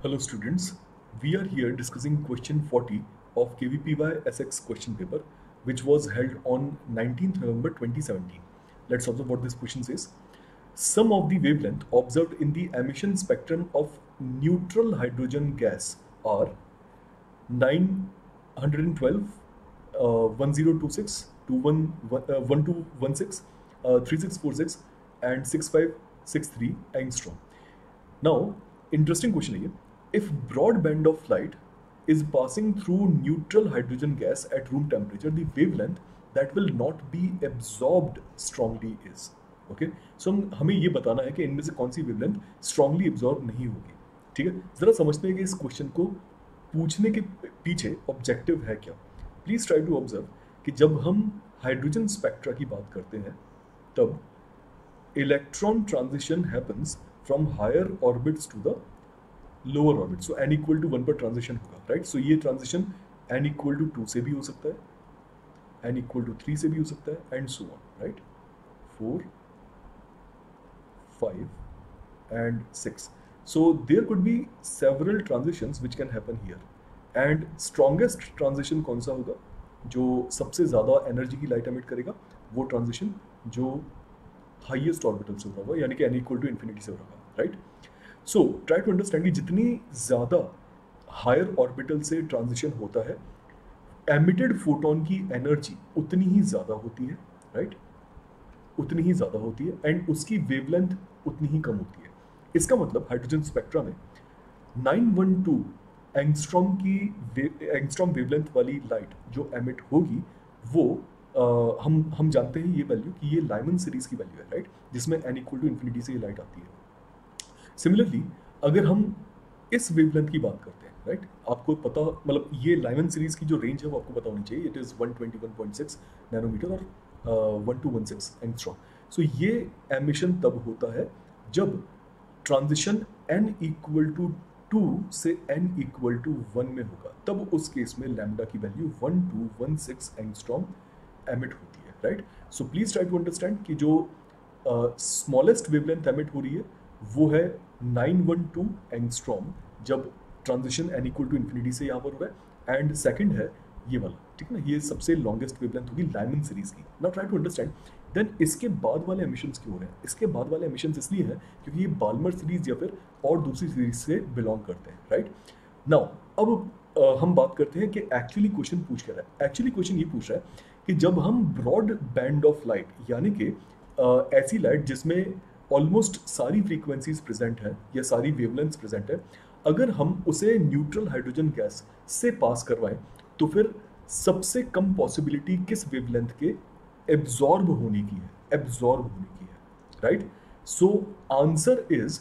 Hello students, we are here discussing question 40 of KVPY SX question paper which was held on 19th November 2017. Let's observe what this question says. Sum of the wavelength observed in the emission spectrum of neutral hydrogen gas are 912, 1026, 1216, 3646 and 6563 angstrom. Now, interesting question again. If broad band of light is passing through neutral hydrogen gas at room temperature, the wavelength that will not be absorbed strongly is. Okay so हमें ये बताना है कि इनमें से कौन सी wavelength strongly absorb नहीं होगी. ठीक है, जरा समझते हैं कि इस क्वेश्चन को पूछने के पीछे ऑब्जेक्टिव है क्या. प्लीज ट्राई टू ऑब्जर्व कि जब हम हाइड्रोजन स्पेक्ट्रा की बात करते हैं तब electron transition happens from higher orbits to the lower orbit. So n equal to 1 पर ट्रांजिशन होगा, राइट. सो ये ट्रांजिशन n इक्वल टू 2 से भी हो सकता है, n इक्वल टू 3 से भी हो सकता है and so on, right. 4, 5 and 6. So there could be several transitions which can happen here. And strongest transition कौन सा होगा? जो सबसे ज़्यादा एनर्जी की लाइट एमिट करेगा वो ट्रांजिशन जो हाईएस्ट ऑर्बिटल से होगा, यानी कि n इक्वल टू इन्फिनिटी से होगा, right. So try to understand कि जितनी ज़्यादा हायर ऑर्बिटल से ट्रांजिशन होता है एमिटेड फोटोन की एनर्जी उतनी ही ज़्यादा होती है, राइट. उतनी ही ज़्यादा होती है एंड उसकी वेवलेंथ उतनी ही कम होती है. इसका मतलब हाइड्रोजन स्पेक्ट्रा में 912 एंगस्ट्रॉम वेवलेंथ वाली लाइट जो एमिट होगी वो हम जानते हैं ये वैल्यू कि ये लाइमन सीरीज की वैल्यू है, राइट, जिसमें n इक्वल टू इन्फिनिटी से ये लाइट आती है. सिमिलरली अगर हम इस वेवलेंथ की बात करते हैं, राइट, आपको पता मतलब ये लाइमन सीरीज की जो रेंज है वो आपको पता होनी चाहिए. इट इज़ 121.6 नैनोमीटर और 1216 एंगस्ट्रॉम. सो ये एमिशन तब होता है जब ट्रांजिशन n इक्वल टू 2 से n इक्वल टू 1 में होगा, तब उस केस में लैम्डा की वैल्यू 1216 एंगस्ट्रॉम एमिट होती है, right. So please try to understand कि जो स्मॉलेस्ट वेवलेंथ एमिट हो रही है वो है 912 एंगस्ट्रॉम जब transition n equal to infinity से यहाँ पर हो रहा है, एंड सेकंड है ये वाला, ठीक है ना, ये सबसे लॉन्गेस्ट वेवलेंथ होगी लाइमन सीरीज की. Now try to understand then इसके बाद वाले एमिशंस क्यों हो रहे हैं. इसके बाद वाले एमिशंस इसलिए हैं क्योंकि ये बाल्मर सीरीज या फिर और दूसरी सीरीज से बिलोंग करते हैं, राइट. नाउ अब हम बात करते हैं कि एक्चुअली क्वेश्चन पूछ क्या रहा है. एक्चुअली क्वेश्चन ये पूछ रहा है कि जब हम ब्रॉड बैंड ऑफ लाइट यानी कि ऐसी लाइट जिसमें ऑलमोस्ट सारी फ्रीक्वेंसीज प्रेजेंट हैं या सारी वेवलेंथ्स प्रेजेंट है, अगर हम उसे न्यूट्रल हाइड्रोजन गैस से पास करवाएं तो फिर सबसे कम पॉसिबिलिटी किस वेवलेंथ के एब्जॉर्ब होने की है, राइट. सो आंसर इज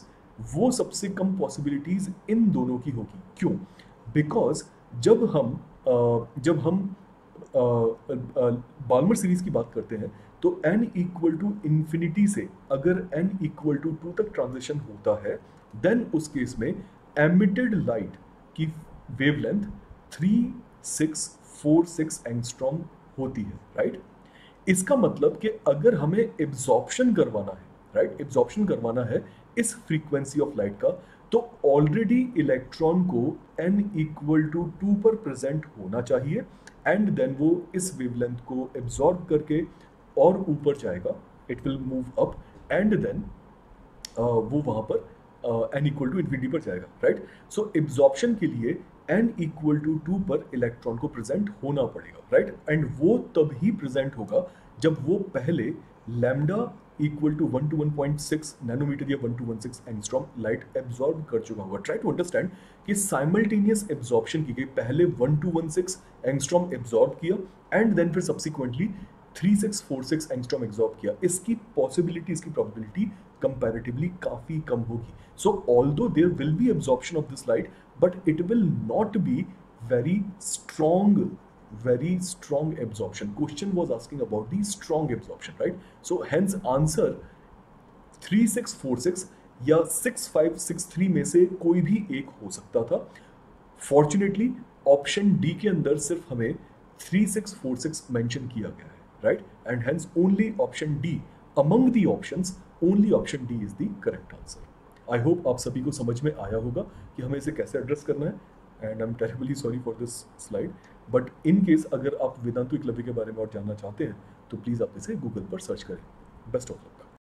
वो सबसे कम पॉसिबिलिटीज इन दोनों की होगी. क्यों? बिकॉज जब हम बाल्मर सीरीज की बात करते हैं तो n इक्वल टू इन्फिनिटी से अगर n इक्वल टू 2 तक ट्रांजिशन होता है देन उस केस में एमिटेड लाइट की वेवलेंथ 3646 एंगस्ट्रॉम होती है, राइट. इसका मतलब कि अगर हमें एब्जॉर्प्शन करवाना है, राइट, एब्जॉर्प्शन करवाना है इस फ्रीक्वेंसी ऑफ लाइट का, तो ऑलरेडी इलेक्ट्रॉन को n इक्वल टू 2 पर प्रेजेंट होना चाहिए एंड देन वो इस वेवलेंथ को एब्जॉर्ब करके और ऊपर जाएगा, it will move up and then वो वहाँ पर n इक्वल टू इन्फिनिटी पर जाएगा, राइट. सो एब्जॉर्प्शन के लिए n इक्वल टू 2 पर इलेक्ट्रॉन को प्रेजेंट होना पड़ेगा, राइट. एंड वो तब ही प्रेजेंट होगा जब वो पहले लैम्डा इक्वल टू 121.6 नैनोमीटर या 1216 एंगस्ट्रॉम लाइट एब्जॉर्ब कर चुका होगा. ट्राई टू अंडरस्टैंड कि साइमल्टेनियस एब्जॉर्प्शन की गई, पहले 1216 एंगस्ट्रॉम एब्जॉर्ब किया एंड देन फिर सब्सिक्वेंटली 3646 एंगस्ट्रॉम एब्जॉर्ब किया. इसकी पॉसिबिलिटी, इसकी प्रोबेबिलिटी कंपैरेटिवली काफ़ी कम होगी. So although there will be absorption of this light but it will not be very strong absorption. Question was asking about the strong absorption, right? So hence answer 3646 या 6563 में से कोई भी एक हो सकता था. फॉर्चुनेटली ऑप्शन डी के अंदर सिर्फ हमें 3646 मेंशन किया गया है, right, and hence only option D among the options, only option D is the correct answer. I hope आप सभी को समझ में आया होगा कि हमें इसे कैसे एड्रेस करना है, and I am terribly sorry for this slide, but in case अगर आप वेदांतु एकलव्य के बारे में और जानना चाहते हैं तो प्लीज़ आप इसे गूगल पर सर्च करें। Best of luck.